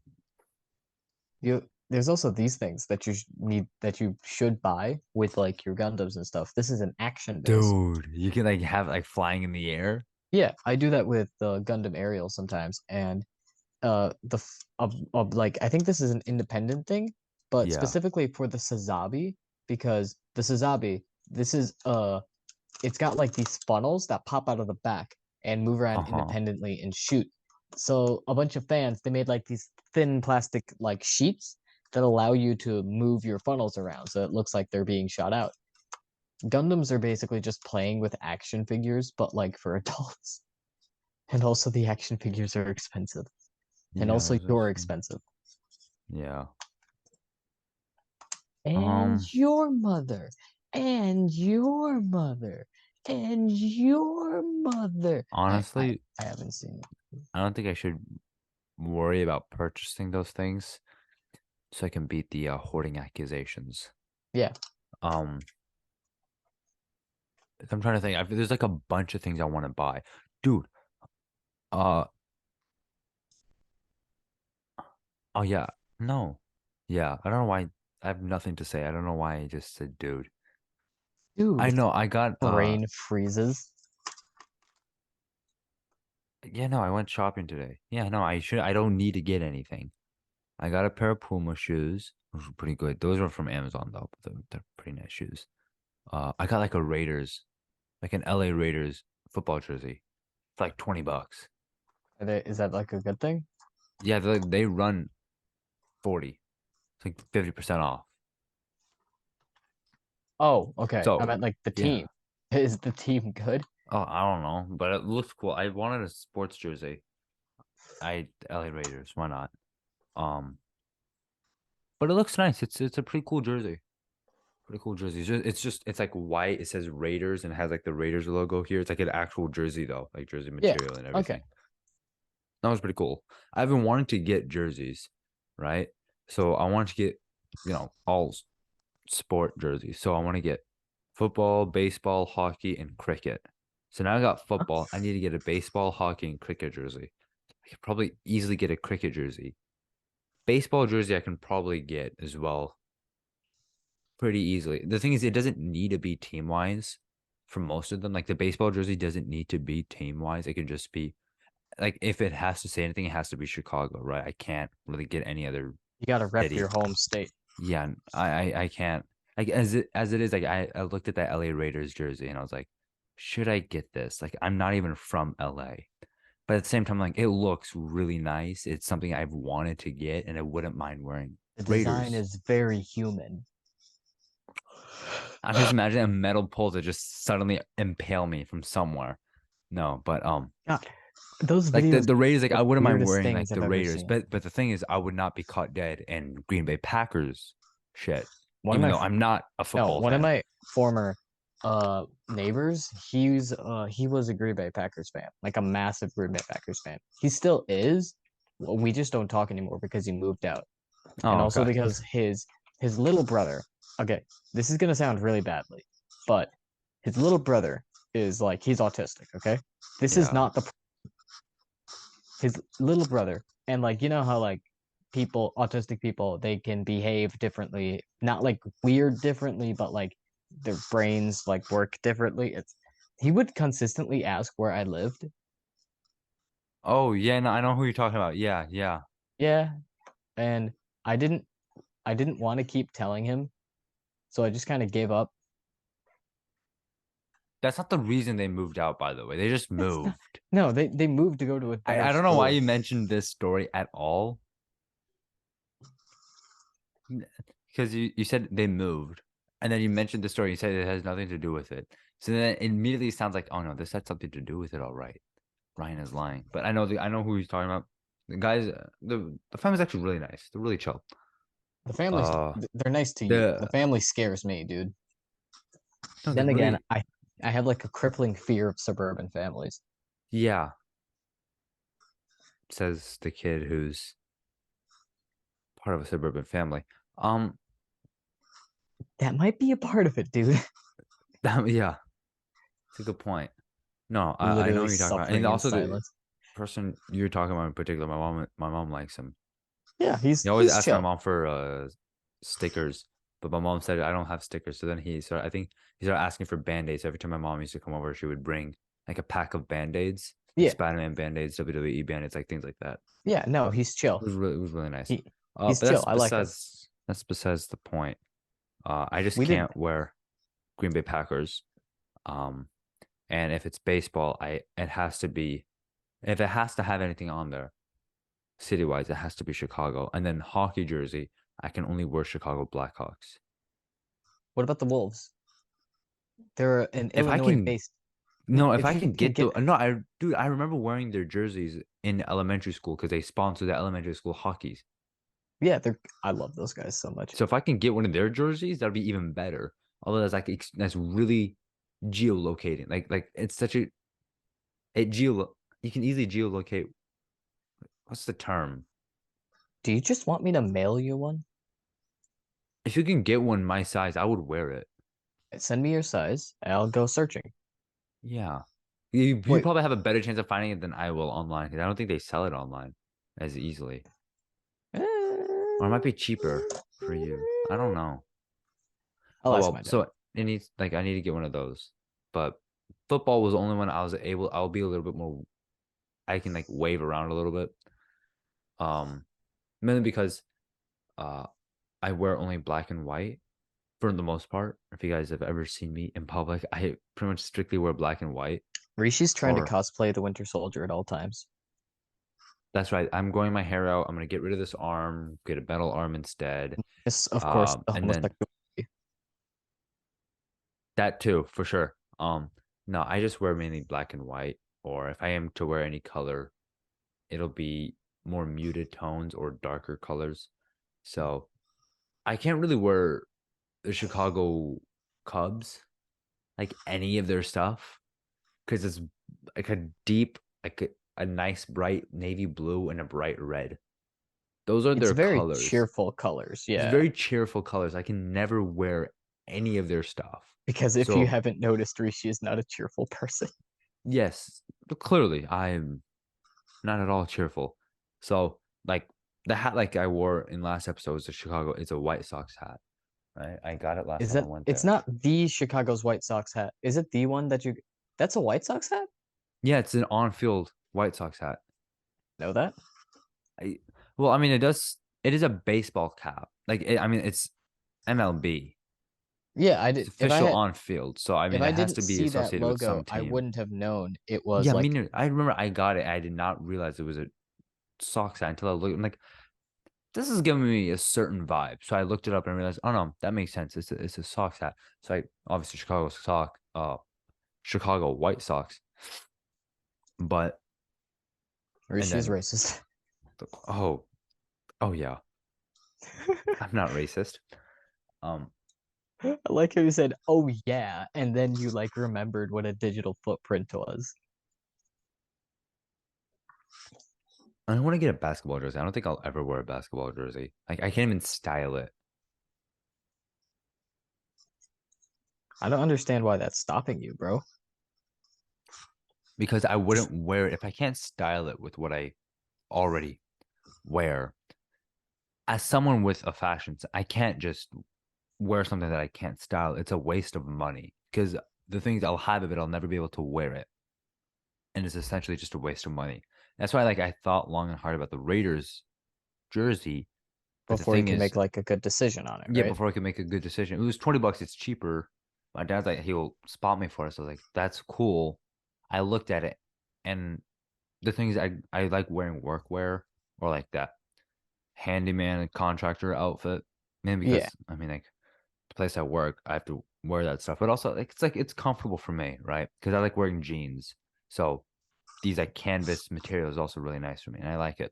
there's also these things that need that you should buy with like your Gundams and stuff. This is an action base. Dude, you can like have like flying in the air. Yeah, I do that with the Gundam Aerial sometimes, and of like I think this is an independent thing, but Yeah. specifically for the Sazabi, because the Sazabi, this is it's got like these funnels that pop out of the back and move around Uh-huh. independently and shoot. So a bunch of fans, they made like these thin plastic like sheets that allow you to move your funnels around so it looks like they're being shot out. Gundams are basically just playing with action figures, but like for adults. And also the action figures are expensive. And Yeah, also those are you're some. expensive. Yeah. And Um, your mother. And your mother. And your mother. honestly, I haven't seen it. I don't think I should worry about purchasing those things so I can beat the hoarding accusations. Yeah. Um, I'm trying to think. There's like a bunch of things I want to buy. Dude, uh, oh yeah, no. Yeah, I don't know why I have nothing to say. I don't know why I just said dude. I Dude, know I got brain freezes. yeah, no, I went shopping today. Yeah, no, I don't need to get anything. I got a pair of Puma shoes, which were pretty good. Those were from Amazon though, but they're pretty nice shoes. I got like a Raiders, like an LA Raiders football jersey for like $20. Is that like a good thing? Yeah, they run 40. It's like 50% off. Oh, okay. I So, meant like the yeah. team. Is the team good? Oh, I don't know, but it looks cool. I wanted a sports jersey. LA Raiders, why not? Um, but it looks nice. It's a pretty cool jersey. Pretty cool jersey. It's like white. It says Raiders and it has like the Raiders logo here. It's like an actual jersey though, like jersey Yeah. material and Okay. everything. That was pretty cool. I've been wanting to get jerseys, right? So I want to get, all sport jerseys. So I want to get football, baseball, hockey, and cricket. So now I got football. I need to get a baseball, hockey, and cricket jersey. I could probably easily get a cricket jersey. Baseball jersey I can probably get as well pretty easily. The thing is, it doesn't need to be team wise for most of them. Like the baseball jersey doesn't need to be team wise. It can just be like if it has to say anything, it has to be Chicago, right? I can't really get any other You got to rep your city. home state. Yeah, I can't. Like as it is, like I looked at that LA Raiders jersey and I was like, should I get this? Like I'm not even from LA. But at the same time, like it looks really nice. It's something I've wanted to get and I wouldn't mind wearing. The design Raiders. is very human. I'm just imagining a metal pole to just suddenly impale me from somewhere. No, but God, those like the videos the Raiders, like are I the wouldn't mind weirdest wearing like things the I've ever Raiders, seen. but the thing is, I would not be caught dead in Green Bay Packers shit, One of even my though I'm not a no, football one of fan. my former neighbors, he was a Green Bay Packers fan, like a massive Green Bay Packers fan. He still is. We just don't talk anymore because he moved out. And Oh, also okay. because his little brother, okay, this is gonna sound really badly, but his little brother is like he's autistic, okay? This is Yeah. not the his little brother. And like you know how like people autistic people they can behave differently, not like weird differently, but like their brains like work differently. It's he would consistently ask where I lived. Oh, yeah, no, I know who you're talking about. Yeah, yeah. Yeah, and I didn't I didn't want to keep telling him, so I just kind of gave up. That's not the reason they moved out, by the way. They just It's not. moved. No, they moved to go to a better I don't know why school. you mentioned this story at all. Because you said they moved. And then you mentioned the story. You said it has nothing to do with it. So then it immediately sounds like, oh no, this had something to do with it, all right. Ryan is lying. But I know who he's talking about. The guys, the family's actually really nice. They're really chill. The families Uh, they're nice to you. The the family scares me, dude. no, they're Then again, really I have like a crippling fear of suburban families. yeah, says the kid who's part of a suburban family. Um, That might be a part of it, dude. yeah, it's a good point. No, I know Literally who you're talking about, and suffering in also the silence. person you're talking about in particular, my mom likes him. Yeah, He always he's asks my chill. mom for stickers, but my mom said I don't have stickers. So then I think he started asking for band-aids. Every time my mom used to come over, she would bring like a pack of band-aids. like Yeah, Spider-Man band-aids, WWE band-aids, like things like that. yeah. No, he's chill. It was really nice. He But he's chill. I like him. that's besides the point. I just We did. can't wear Green Bay Packers. Um, and if it's baseball, I it has to be if it has to have anything on there, city-wise, it has to be Chicago. And then hockey jersey, I can only wear Chicago Blackhawks. What about the Wolves? They're an If I can Illinois-based. No, if If I you can can get the get, no, I dude, I remember wearing their jerseys in elementary school because they sponsored the elementary school hockeys. yeah, they're. I love those guys so much So if I can get one of their jerseys, that'd be even better. Although that's like that's really geolocating. Like it's such a it geo you can easily geolocate. What's the term? Do you just want me to mail you one? If you can get one my size, I would wear it. Send me your size. I'll go searching. Yeah. You Wait, probably have a better chance of finding it than I will online because I don't think they sell it online as easily. Or it might be cheaper for you. I don't know. I'll Oh ask well, my dad. so it needs like I need to get one of those. But football was the only one I was able. I'll be a little bit more. I can like wave around a little bit. Um, Mainly because uh, I wear only black and white for the most part. If you guys have ever seen me in public, I pretty much strictly wear black and white. Rishi's trying to Or cosplay the Winter Soldier at all times. that's right. I'm growing my hair out. I'm gonna get rid of this arm, get a metal arm instead. Yes, of course, the And then homosexual. that too, for sure. No, I just wear mainly black and white. Or if I am to wear any color, it'll be more muted tones or darker colors. So I can't really wear the Chicago Cubs, like any of their stuff, because it's like a deep, like a nice bright navy blue and a bright red. Those are It's their very colors. cheerful colors, It's yeah. very cheerful colors. I can never wear any of their stuff. Because if you So haven't noticed, Rishi is not a cheerful person. yes, clearly I'm not at all cheerful. So like the hat like I wore in last episode was the Chicago. It's a White Sox hat, right? I got it last Is time I that went it's there. not the Chicago's White Sox hat? Is it the one that you that's a White Sox hat? Yeah, it's an on-field White Sox hat. Know that? I well, I mean, it is a baseball cap. I mean, it's MLB. Yeah, I It's did. official on field, so I If mean, I it has didn't to be see that associated with logo, some I team. wouldn't have known it was Yeah, I like mean, I remember I got it. I did not realize it was a Sox hat until I looked. I'm like, this is giving me a certain vibe. So I looked it up and realized, oh no, that makes sense. It's a Sox hat. So I obviously Chicago White Sox, but and Rishi is then racist. oh oh yeah, I'm not racist. Um, I like how you said, "Oh yeah," and then you like remembered what a digital footprint was. I want to get a basketball jersey. I don't think I'll ever wear a basketball jersey. Like I can't even style it I don't understand why that's stopping you, bro. because I Just wouldn't wear it if I can't style it with what I already wear. As someone with a I can't just wear something that I can't style. It's a waste of money because the things I'll have of it, I'll never be able to wear it, and it's essentially just a waste of money. That's why, like, I thought long and hard about the Raiders jersey, but the before you thing can is, make like a good decision on it, yeah, right? before I could make a good decision, it was $20. It's cheaper. My dad's like, he'll spot me for it. So I was like, that's cool. I looked at it, and the things I like wearing workwear or like that handyman and contractor outfit, man, Yeah. because I mean, like the place I work, I have to wear that stuff, but also like it's comfortable for me, right? Because I like wearing jeans, so these like canvas material is also really nice for me, and I like it.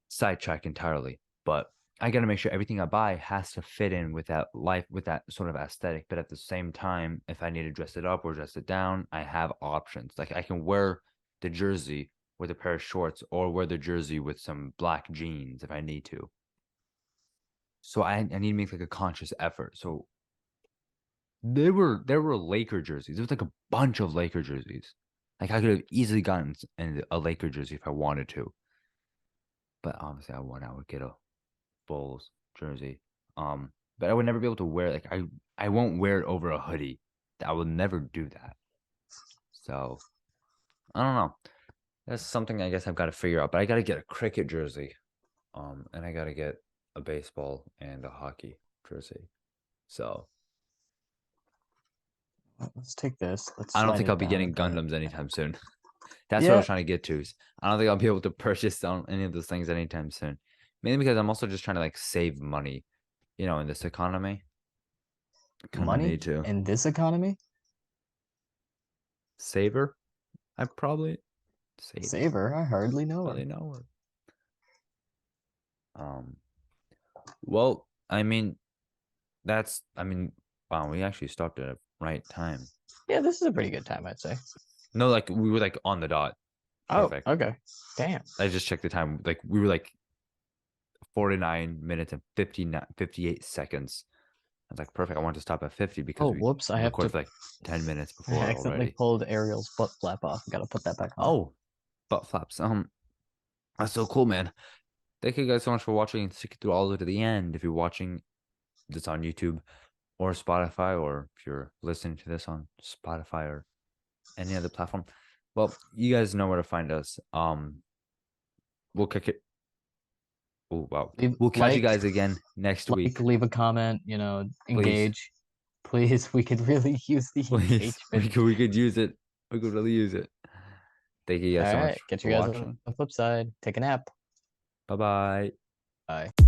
Sidetrack entirely, but I got to make sure everything I buy has to fit in with that life, with that sort of aesthetic. But at the same time, if I need to dress it up or dress it down, I have options. Like I can wear the jersey with a pair of shorts or wear the jersey with some black jeans if I need to. So I need to make like a conscious effort. So there were Laker jerseys. There was like a bunch of Laker jerseys. Like I could have easily gotten a Laker jersey if I wanted to. But obviously I would get a Bulls jersey. But I would never be able to wear I won't wear it over a hoodie. I would never do that. So I don't know. That's something I guess I've got to figure out. But I got to get a cricket jersey. And I got to get a baseball and a hockey jersey. So Let's take this. Let's I don't slide think I'll it be down getting a bit. Gundams anytime soon. That's what I was Yeah, trying to get to. I don't think I'll be able to purchase on any of those things anytime soon. Mainly because I'm also just trying to like save money, in this economy. Kind of money need to. in this economy. Saver? I probably saver. Saver, I hardly know Probably her. know her. Um, well, I mean, wow, we actually stopped at a right time. Yeah, this is a pretty good time, I'd say. No, like we were like on the dot. Oh, Perfect. okay. Damn. I just checked the time. Like we were like 49 minutes and 58 seconds. I was like, perfect. I wanted to stop at 50 because Oh, we whoops. I have recorded to. for like 10 minutes I before accidentally already. pulled Ariel's butt flap off. Gotta put that back on. Oh, butt flaps. That's so cool, man. Thank you guys so much for watching and sticking through all the way to the end. If you're watching this on YouTube or Spotify, or if you're listening to this on Spotify or any other platform, well, you guys know where to find us. We'll kick it. Oh, wow. Leave We'll catch you guys again next week. leave a comment. Please, Engage. Please, we could really use the please. engagement. We could use it. We could really use it. Thank you All guys so right, much catch for you guys on watching. the flip side. Take a nap. Bye bye. Bye.